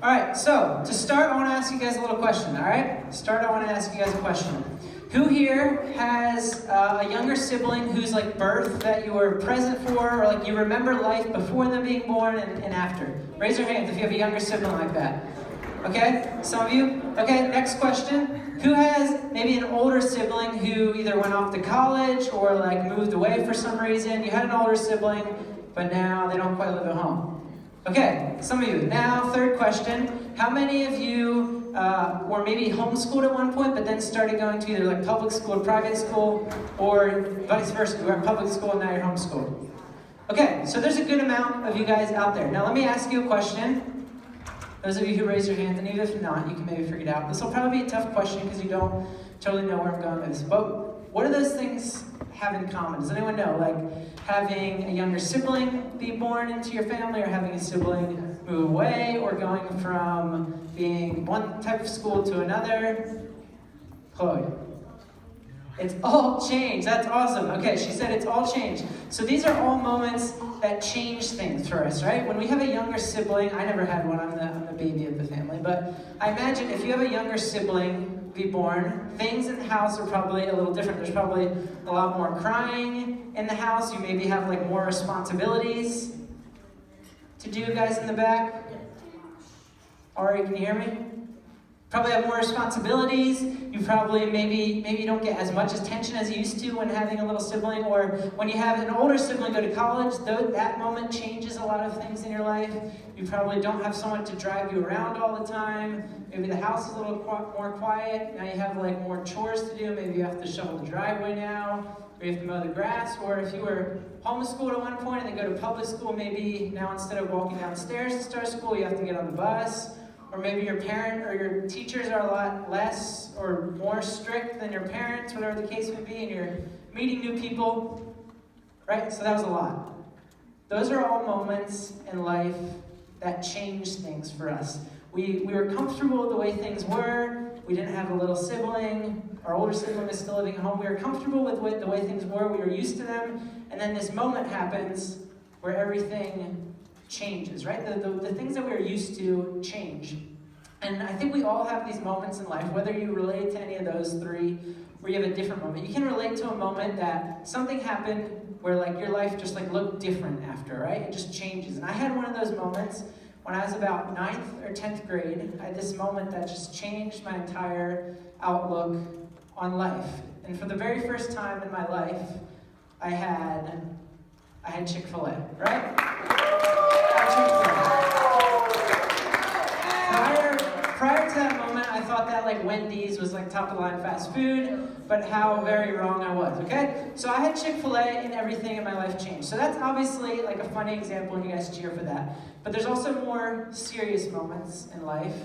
All right, so to start, I want to ask you guys a little question, all right? I want to ask you guys a question. Who here has a younger sibling who's like birth that you were present for, or like you remember life before them being born and after? Raise your hands if you have a younger sibling like that. Okay, some of you? Okay, next question. Who has maybe an older sibling who either went off to college or like moved away for some reason? You had an older sibling, but now they don't quite live at home. Okay, some of you. Now, third question. How many of you were maybe homeschooled at one point, but then started going to either like public school or private school, or vice versa? You were at public school and now you're homeschooled. Okay, so there's a good amount of you guys out there. Now let me ask you a question. Those of you who raise your hands, and even if not, you can maybe figure it out. This will probably be a tough question because you don't totally know where I'm going with this. But what do those things have in common? Does anyone know? Like having a younger sibling be born into your family, or having a sibling move away, or going from being one type of school to another? Chloe. It's all changed. That's awesome. Okay, she said it's all changed. So these are all moments that change things for us, right? When we have a younger sibling, I never had one, I'm the baby of the family, but I imagine if you have a younger sibling be born, things in the house are probably a little different. There's probably a lot more crying in the house. You maybe have like more responsibilities to do, guys in the back. Ari, can you hear me? Probably have more responsibilities. You probably maybe you don't get as much attention as you used to when having a little sibling, or when you have an older sibling go to college, though that moment changes a lot of things in your life. You probably don't have someone to drive you around all the time. Maybe the house is a little more quiet. Now you have like more chores to do. Maybe you have to shovel the driveway now, or you have to mow the grass. Or if you were homeschooled at one point and then go to public school, maybe now instead of walking downstairs to start school, you have to get on the bus. Or maybe your parent or your teachers are a lot less or more strict than your parents, whatever the case may be, and you're meeting new people, right? So that was a lot. Those are all moments in life that change things for us. We were comfortable with the way things were. We didn't have a little sibling. Our older sibling is still living at home. We were comfortable with the way things were. We were used to them. And then this moment happens where everything changes, right? The things that we're used to change. And I think we all have these moments in life, whether you relate to any of those three, where you have a different moment. You can relate to a moment that something happened where like your life just like looked different after, right? It just changes. And I had one of those moments when I was about 9th or 10th grade. I had this moment that just changed my entire outlook on life. And for the very first time in my life, I had Chick-fil-A, right? Prior to that moment, I thought that like Wendy's was like top of the line fast food, but how very wrong I was, okay? So I had Chick-fil-A and everything in my life changed. So that's obviously like a funny example and you guys cheer for that. But there's also more serious moments in life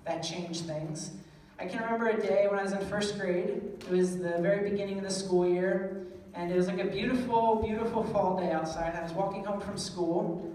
that change things. I can remember a day when I was in 1st grade. It was the very beginning of the school year, and it was like a beautiful, beautiful fall day outside. I was walking home from school.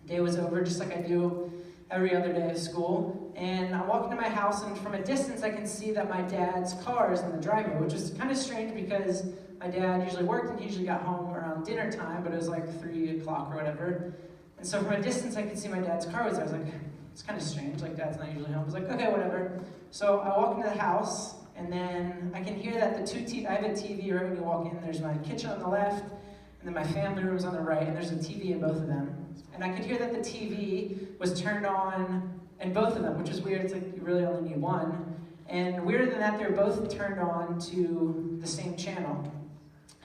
Day was over just like I do every other day of school. And I walk into my house, and from a distance I can see that my dad's car is in the driveway, which is kind of strange because my dad usually worked and he usually got home around dinner time, but it was like 3 o'clock or whatever. And so from a distance I could see my dad's car was there. I was like, it's kind of strange, like dad's not usually home. I was like, okay, whatever. So I walk into the house, and then I can hear that I have a TV right when you walk in. There's my kitchen on the left, and then my family room's on the right, and there's a TV in both of them. And I could hear that the TV was turned on in both of them, which is weird. It's like you really only need one. And weirder than that, they're both turned on to the same channel.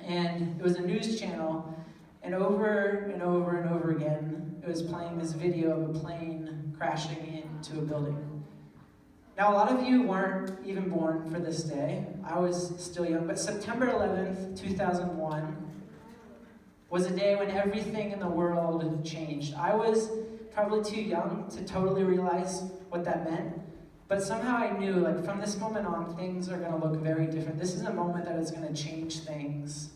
And it was a news channel, and over and over and over again, it was playing this video of a plane crashing into a building. Now, a lot of you weren't even born for this day. I was still young, but September 11th, 2001, was a day when everything in the world changed. I was probably too young to totally realize what that meant, but somehow I knew, like, from this moment on, things are gonna look very different. This is a moment that is gonna change things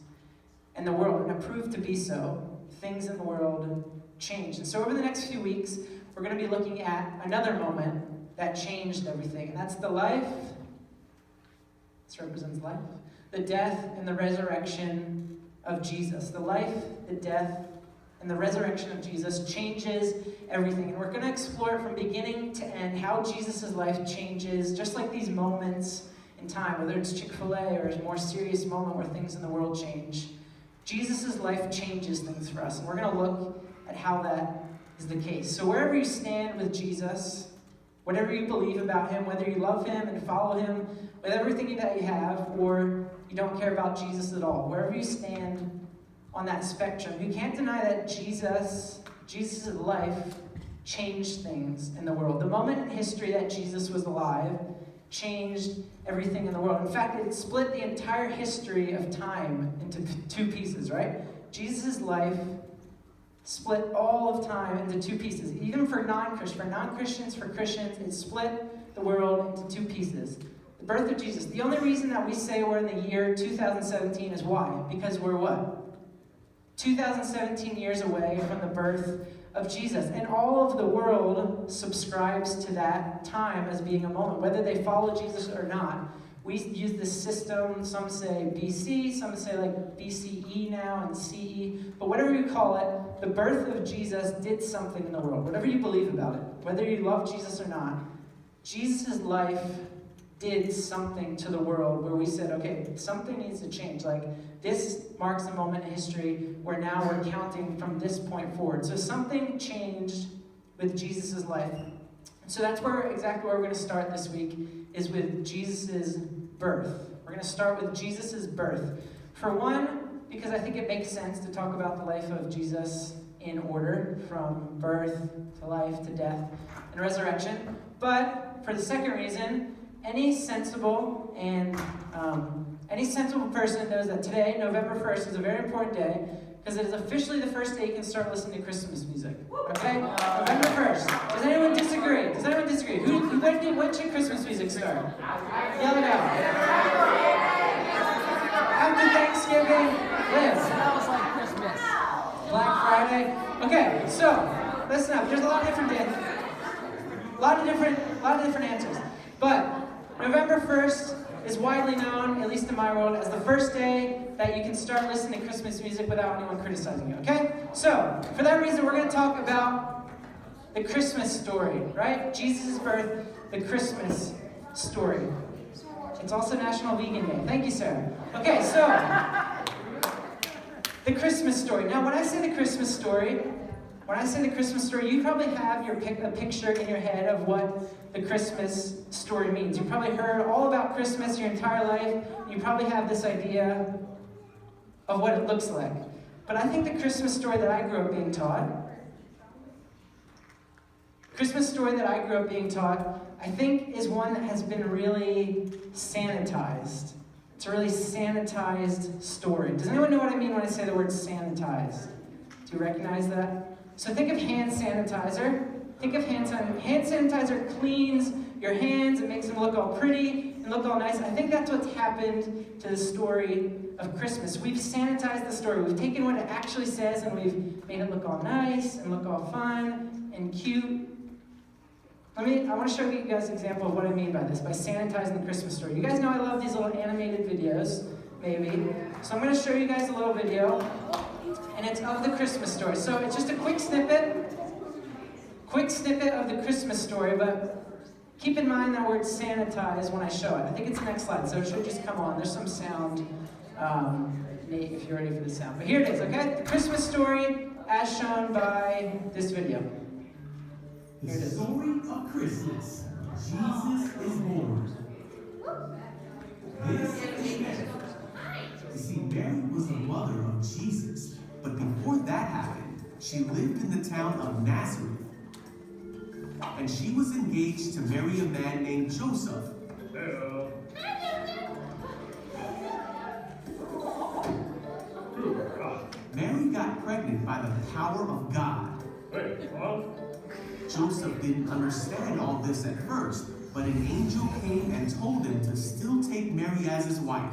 in the world, and it proved to be so. Things in the world changed. And so over the next few weeks, we're gonna be looking at another moment that changed everything, and that's the life, this represents life, the death and the resurrection of Jesus. The life, the death, and the resurrection of Jesus changes everything. And we're going to explore it from beginning to end, how Jesus' life changes, just like these moments in time, whether it's Chick-fil-A or a more serious moment where things in the world change. Jesus' life changes things for us, and we're going to look at how that is the case. So wherever you stand with Jesus, whatever you believe about him, whether you love him and follow him with everything that you have, or you don't care about Jesus at all, wherever you stand on that spectrum, you can't deny that Jesus' life changed things in the world. The moment in history that Jesus was alive changed everything in the world. In fact, it split the entire history of time into two pieces, right? Jesus' life split all of time into two pieces. Even for non-Christians, for Christians, it split the world into two pieces. The birth of Jesus. The only reason that we say we're in the year 2017 is why? Because we're what? 2017 years away from the birth of Jesus. And all of the world subscribes to that time as being a moment, whether they follow Jesus or not. We use this system, some say BC, some say like BCE now and CE, but whatever you call it, the birth of Jesus did something in the world. Whatever you believe about it, whether you love Jesus or not, Jesus' life did something to the world where we said, okay, something needs to change. Like, this marks a moment in history where now we're counting from this point forward. So something changed with Jesus' life. So that's exactly where we're going to start this week, is with Jesus' birth. We're going to start with Jesus' birth. For one, because I think it makes sense to talk about the life of Jesus in order, from birth to life to death and resurrection. But for the second reason, any sensible person knows that today, November 1st, is a very important day, because it is officially the first day you can start listening to Christmas music. Okay? November 1st. Does anyone disagree? When should Christmas music start? Yell it out. After Thanksgiving, Liz. Smells like Christmas. Black Friday. Okay, so listen up. There's a lot of different answers. But November 1st is widely known, at least in my world, as the first day that you can start listening to Christmas music without anyone criticizing you, okay? So, for that reason, we're going to talk about the Christmas story, right? Jesus' birth, the Christmas story. It's also National Vegan Day. Thank you, Sarah. Okay, so, the Christmas story. Now, when I say the Christmas story, you probably have a picture in your head of what the Christmas story means. You probably heard all about Christmas your entire life. You probably have this idea of what it looks like. But I think the Christmas story that I grew up being taught, I think is one that has been really sanitized. It's a really sanitized story. Does anyone know what I mean when I say the word sanitized? Do you recognize that? So think of hand sanitizer. Hand sanitizer cleans your hands and makes them look all pretty and look all nice. I think that's what's happened to the story of Christmas. We've sanitized the story. We've taken what it actually says and we've made it look all nice and look all fun and cute. I want to show you guys an example of what I mean by this, by sanitizing the Christmas story. You guys know I love these little animated videos, maybe. So I'm going to show you guys a little video, and it's of the Christmas story. So it's just a quick snippet of the Christmas story, but keep in mind that word sanitize when I show it. I think it's the next slide, so it should just come on. There's some sound, Nate, if you're ready for the sound. But here it is, okay? The Christmas story as shown by this video. Here it is. The story of Christmas. Jesus is born. This is Mary. You see, Mary was the mother of Jesus, but before that happened, she lived in the town of Nazareth. And she was engaged to marry a man named Joseph. Hello. Mary got pregnant by the power of God. Wait, what? Joseph didn't understand all this at first, but an angel came and told him to still take Mary as his wife.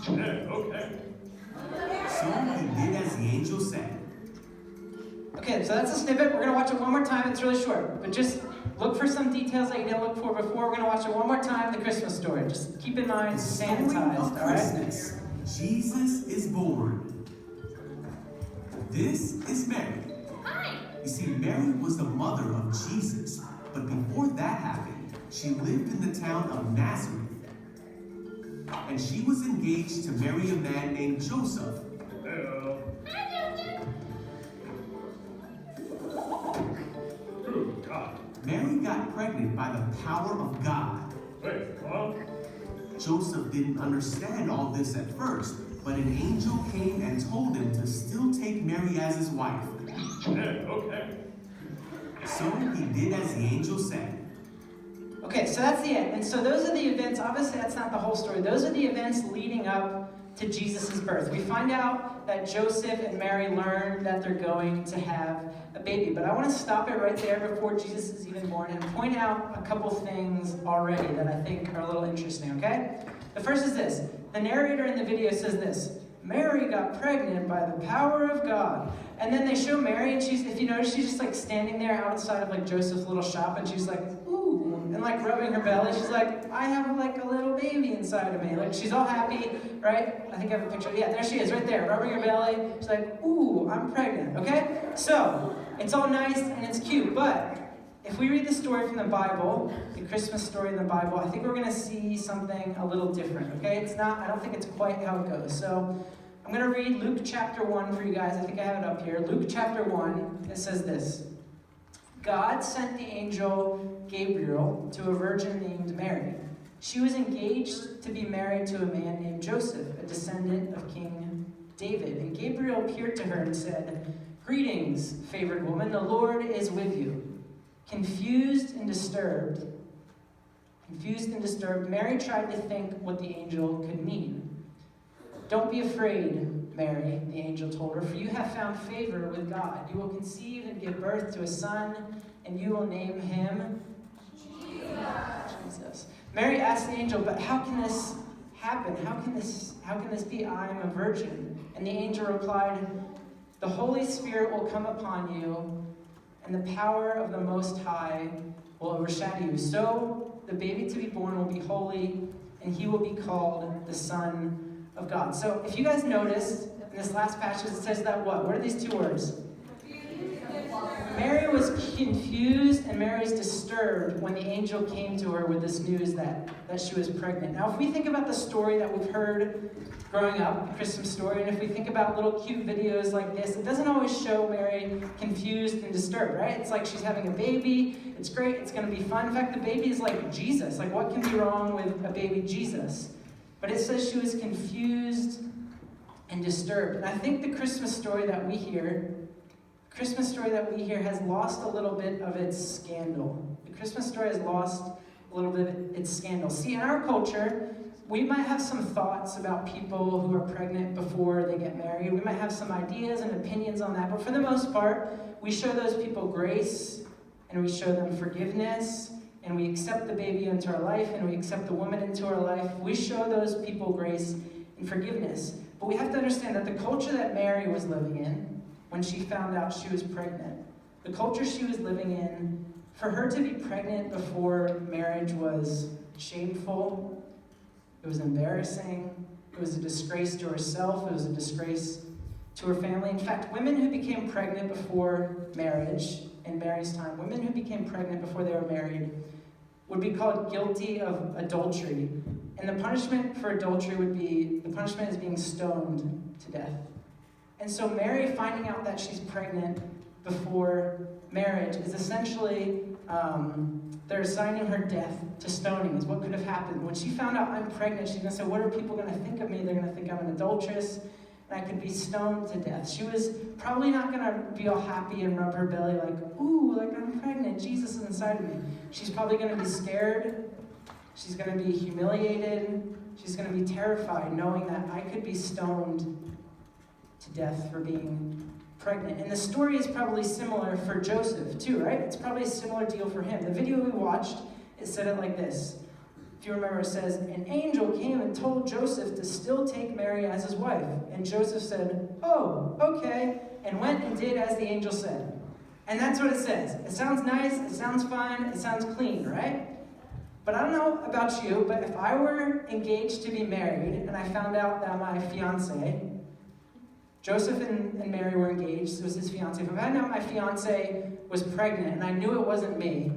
Yeah, okay. So he did as the angel said. Okay, so that's a snippet. We're going to watch it one more time. It's really short, but just look for some details that you didn't look for before. We're going to watch it one more time, the Christmas story. Just keep in mind, The story sanitized, of all right? Christmas. Jesus is born. This is Mary. You see, Mary was the mother of Jesus, but before that happened, she lived in the town of Nazareth. And she was engaged to marry a man named Joseph. Hello. Good God. Mary got pregnant by the power of God. Wait, what? Joseph didn't understand all this at first, but an angel came and told him to still take Mary as his wife. Yeah, okay. So he did as the angel said. Okay, so that's the end. And so those are the events. Obviously, that's not the whole story. Those are the events leading up to Jesus' birth. We find out that Joseph and Mary learn that they're going to have a baby. But I want to stop it right there before Jesus is even born and point out a couple things already that I think are a little interesting, okay? The first is this. The narrator in the video says this: Mary got pregnant by the power of God. And then they show Mary, and she's, if you notice, she's just like standing there outside of like Joseph's little shop, and she's like, ooh, and like rubbing her belly. She's like, I have like a little baby inside of me. Like she's all happy, right? I think I have a picture. Yeah, there she is, right there, rubbing her belly. She's like, ooh, I'm pregnant, okay? So, it's all nice and it's cute, but if we read the story from the Bible, the Christmas story in the Bible, I think we're going to see something a little different, okay? It's not, I don't think it's quite how it goes. So, I'm going to read Luke chapter 1 for you guys. I think I have it up here. Luke chapter 1, it says this: God sent the angel Gabriel to a virgin named Mary. She was engaged to be married to a man named Joseph, a descendant of King David. And Gabriel appeared to her and said, Greetings, favored woman, the Lord is with you. Confused and disturbed, Mary tried to think what the angel could mean. Don't be afraid, Mary, the angel told her, for you have found favor with God. You will conceive and give birth to a son, and you will name him Jesus. Mary asked the angel, but how can this happen? How can this be? I am a virgin. And the angel replied, the Holy Spirit will come upon you, and the power of the Most High will overshadow you. So the baby to be born will be holy, and he will be called the Son of God. So if you guys noticed, in this last passage it says that what? What are these two words? Mary was confused and Mary's disturbed when the angel came to her with this news that she was pregnant. Now if we think about the story that we've heard growing up, the Christmas story, and if we think about little cute videos like this, it doesn't always show Mary confused and disturbed, right? It's like she's having a baby, it's great, it's going to be fun. In fact, the baby is like Jesus. Like what can be wrong with a baby Jesus? But it says she was confused and disturbed. And I think the Christmas story that we hear has lost a little bit of its scandal. The Christmas story has lost a little bit of its scandal. See, in our culture, we might have some thoughts about people who are pregnant before they get married. We might have some ideas and opinions on that. But for the most part, we show those people grace, and we show them forgiveness, and we accept the baby into our life, and we accept the woman into our life. We show those people grace and forgiveness. But we have to understand that the culture that Mary was living in, when she found out she was pregnant, the culture she was living in, for her to be pregnant before marriage was shameful, it was embarrassing, it was a disgrace to herself, it was a disgrace to her family. In fact, women who became pregnant before marriage, in Mary's time, women who became pregnant before they were married would be called guilty of adultery. And the punishment for adultery the punishment is being stoned to death. And so Mary finding out that she's pregnant before marriage is essentially, they're assigning her death to stoning, is what could have happened. When she found out I'm pregnant, she's going to say, what are people going to think of me? They're going to think I'm an adulteress, and I could be stoned to death. She was probably not going to be all happy and rub her belly like, ooh, like I'm pregnant, Jesus is inside of me. She's probably going to be scared. She's going to be humiliated. She's going to be terrified knowing that I could be stoned to death for being pregnant. And the story is probably similar for Joseph too, right? It's probably a similar deal for him. The video we watched, it said it like this. If you remember, it says, an angel came and told Joseph to still take Mary as his wife. And Joseph said, oh, okay, and went and did as the angel said. And that's what it says. It sounds nice, it sounds fun, it sounds clean, right? But I don't know about you, but if I were engaged to be married and I found out that my fiance Joseph and Mary were engaged. It was his fiancée. If I found out my fiancée was pregnant and I knew it wasn't me,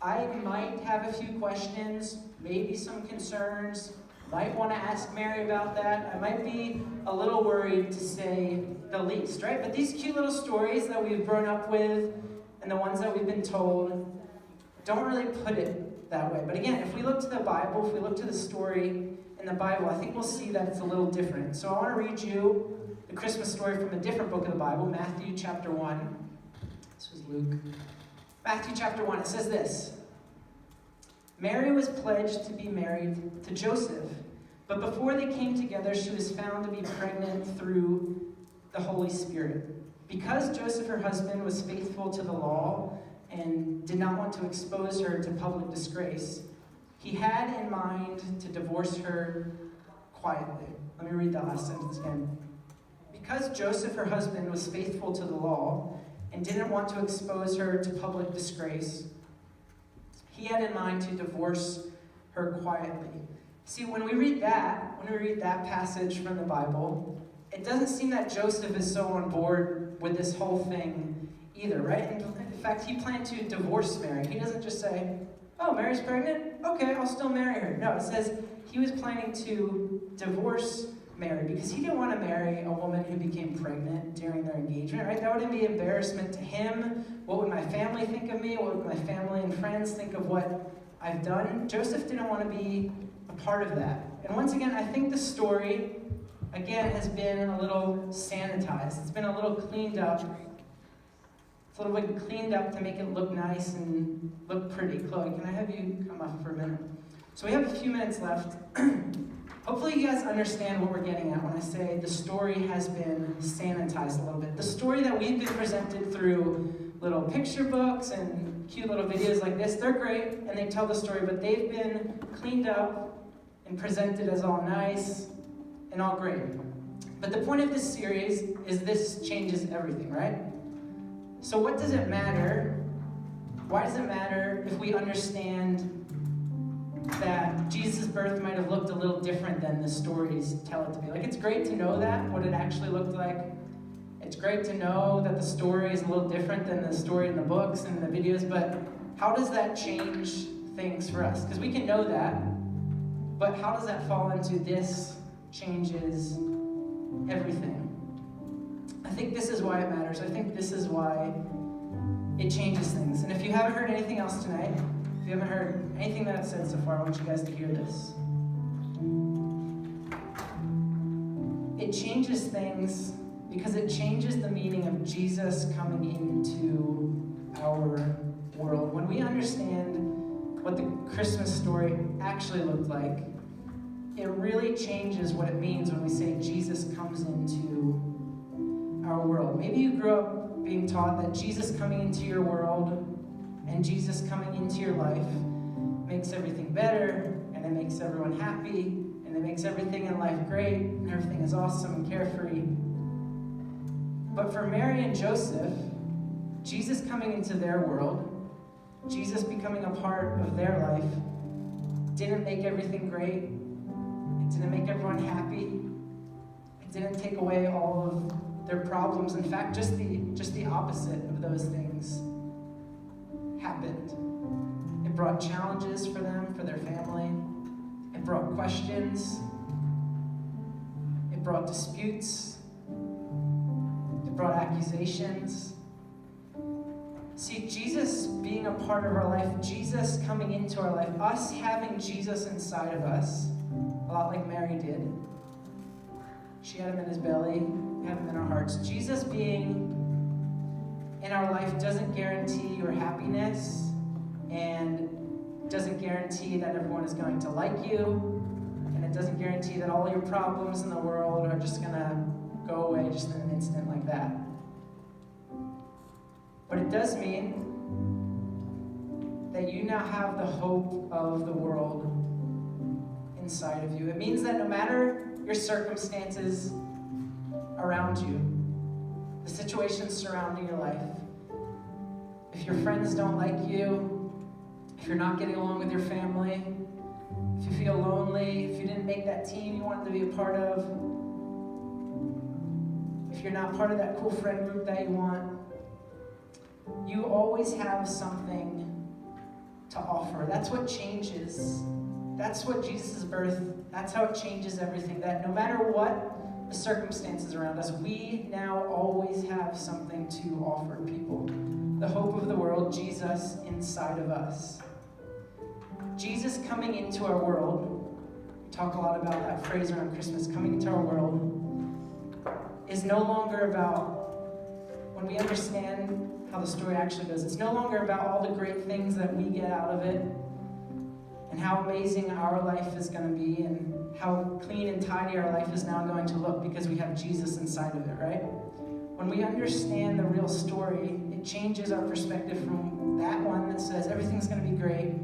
I might have a few questions, maybe some concerns, might want to ask Mary about that. I might be a little worried, to say the least, right? But these cute little stories that we've grown up with and the ones that we've been told don't really put it that way. But again, if we look to the Bible, if we look to the story in the Bible, I think we'll see that it's a little different. So I want to read you the Christmas story from a different book of the Bible, Matthew chapter 1. This was Luke. Matthew chapter 1, it says this. Mary was pledged to be married to Joseph, but before they came together, she was found to be pregnant through the Holy Spirit. Because Joseph, her husband, was faithful to the law and did not want to expose her to public disgrace, he had in mind to divorce her quietly. Let me read that last sentence again. Because Joseph, her husband, was faithful to the law and didn't want to expose her to public disgrace, he had in mind to divorce her quietly. See, when we read that passage from the Bible, it doesn't seem that Joseph is so on board with this whole thing either, right? In fact, he planned to divorce Mary. He doesn't just say, oh, Mary's pregnant? Okay, I'll still marry her. No, it says he was planning to divorce Mary because he didn't want to marry a woman who became pregnant during their engagement, right? That would be embarrassment to him. What would my family think of me? What would my family and friends think of what I've done? Joseph didn't want to be a part of that. And once again, I think the story, again, has been a little sanitized. It's been a little cleaned up. It's a little bit cleaned up to make it look nice and look pretty. Chloe, can I have you come up for a minute? So we have a few minutes left. Hopefully you guys understand what we're getting at when I say the story has been sanitized a little bit. The story that we've been presented through little picture books and cute little videos like this, they're great and they tell the story, but they've been cleaned up and presented as all nice and all great. But the point of this series is this changes everything, right? So what does it matter? Why does it matter if we understand that Jesus' birth might have looked a little different than the stories tell it to be? Like, it's great to know that, what it actually looked like. It's great to know that the story is a little different than the story in the books and the videos, but how does that change things for us? Because we can know that, but how does that fall into this changes everything? I think this is why it matters. I think this is why it changes things. And if you haven't heard anything else tonight, if you haven't heard anything that I've said so far, I want you guys to hear this. It changes things because it changes the meaning of Jesus coming into our world. When we understand what the Christmas story actually looked like, it really changes what it means when we say Jesus comes into our world. Maybe you grew up being taught that Jesus coming into your world and Jesus coming into your life makes everything better, and it makes everyone happy, and it makes everything in life great, and everything is awesome and carefree. But for Mary and Joseph, Jesus coming into their world, Jesus becoming a part of their life, didn't make everything great. It didn't make everyone happy. It didn't take away all of their problems. In fact, just the opposite of those things happened. It brought challenges for them, for their family. It brought questions. It brought disputes. It brought accusations. See, Jesus being a part of our life, Jesus coming into our life, us having Jesus inside of us, a lot like Mary did. She had him in his belly, we have him in our hearts. Jesus being in our life doesn't guarantee your happiness and doesn't guarantee that everyone is going to like you, and it doesn't guarantee that all your problems in the world are just going to go away just in an instant like that. But it does mean that you now have the hope of the world inside of you. It means that no matter your circumstances around you, the situations surrounding your life, if your friends don't like you, if you're not getting along with your family, if you feel lonely, if you didn't make that team you wanted to be a part of, if you're not part of that cool friend group that you want, you always have something to offer. That's what changes. That's what Jesus' birth, that's how it changes everything. That no matter what the circumstances around us, we now always have something to offer people. The hope of the world, Jesus inside of us. Jesus coming into our world, we talk a lot about that phrase around Christmas, coming into our world, is no longer about, when we understand how the story actually goes, it's no longer about all the great things that we get out of it and how amazing our life is going to be and how clean and tidy our life is now going to look because we have Jesus inside of it, right? When we understand the real story, it changes our perspective from that one that says everything's going to be great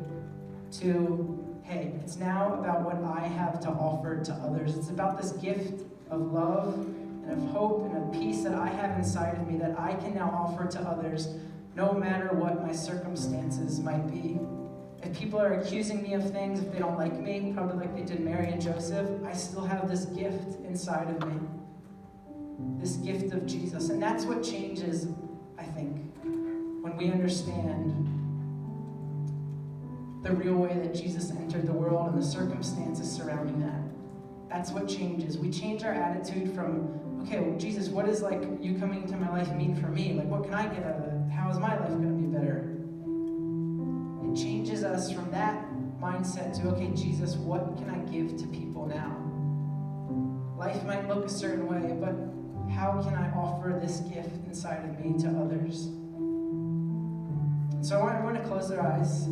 to, hey, it's now about what I have to offer to others. It's about this gift of love and of hope and of peace that I have inside of me that I can now offer to others no matter what my circumstances might be. If people are accusing me of things, if they don't like me, probably like they did Mary and Joseph, I still have this gift inside of me. This gift of Jesus. And that's what changes, I think, when we understand the real way that Jesus entered the world and the circumstances surrounding that. That's what changes. We change our attitude from, okay, well, Jesus, what does like you coming into my life mean for me? Like, what can I get out of it? How is my life going to be better? It changes us from that mindset to, okay, Jesus, what can I give to people now? Life might look a certain way, but how can I offer this gift inside of me to others? So I want everyone to close their eyes.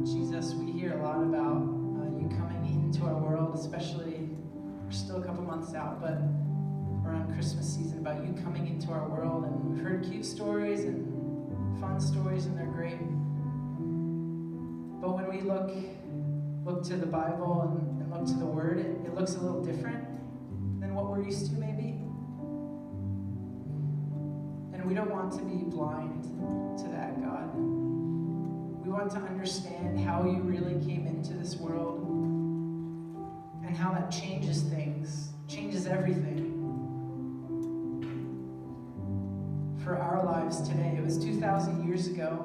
Jesus, we hear a lot about you coming into our world, especially, we're still a couple months out, but around Christmas season, about you coming into our world. And we've heard cute stories and fun stories, and they're great. But when we look to the Bible and look to the Word, it looks a little different than what we're used to, maybe. And we don't want to be blind to that, God. We want to understand how you really came into this world and how that changes things, changes everything for our lives today. It was 2,000 years ago,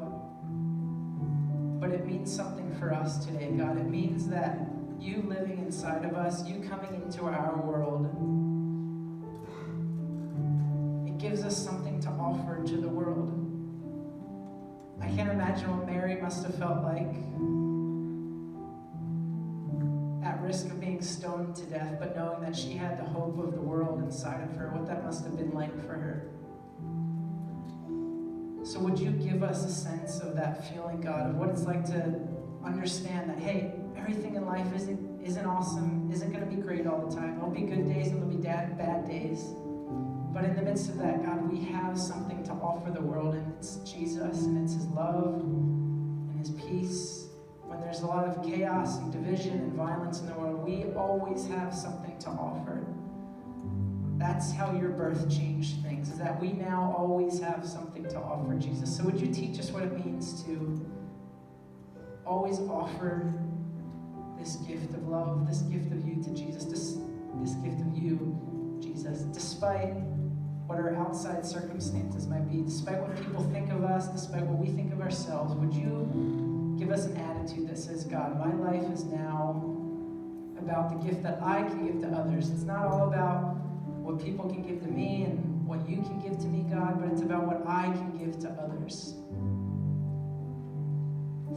but it means something for us today, God. It means that you living inside of us, you coming into our world, it gives us something to offer to the world. I can't imagine what Mary must have felt like at risk of being stoned to death, but knowing that she had the hope of the world inside of her, what that must have been like for her. So would you give us a sense of that feeling, God, of what it's like to understand that, hey, everything in life isn't awesome, isn't going to be great all the time. There'll be good days and there'll be bad days. But in the midst of that, God, we have something to offer the world, and it's Jesus, and it's his love, and his peace. When there's a lot of chaos and division and violence in the world, we always have something to offer. That's how your birth changed things, is that we now always have something to offer, Jesus. So would you teach us what it means to always offer this gift of love, this gift of you to Jesus, this gift of you, Jesus, despite what our outside circumstances might be, despite what people think of us, despite what we think of ourselves, would you give us an attitude that says, God, my life is now about the gift that I can give to others. It's not all about what people can give to me and what you can give to me, God, but it's about what I can give to others.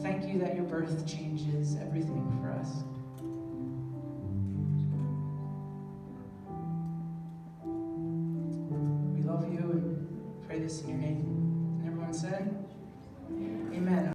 Thank you that your birth changes everything for us. We love you and pray this in your name. And everyone said, Amen.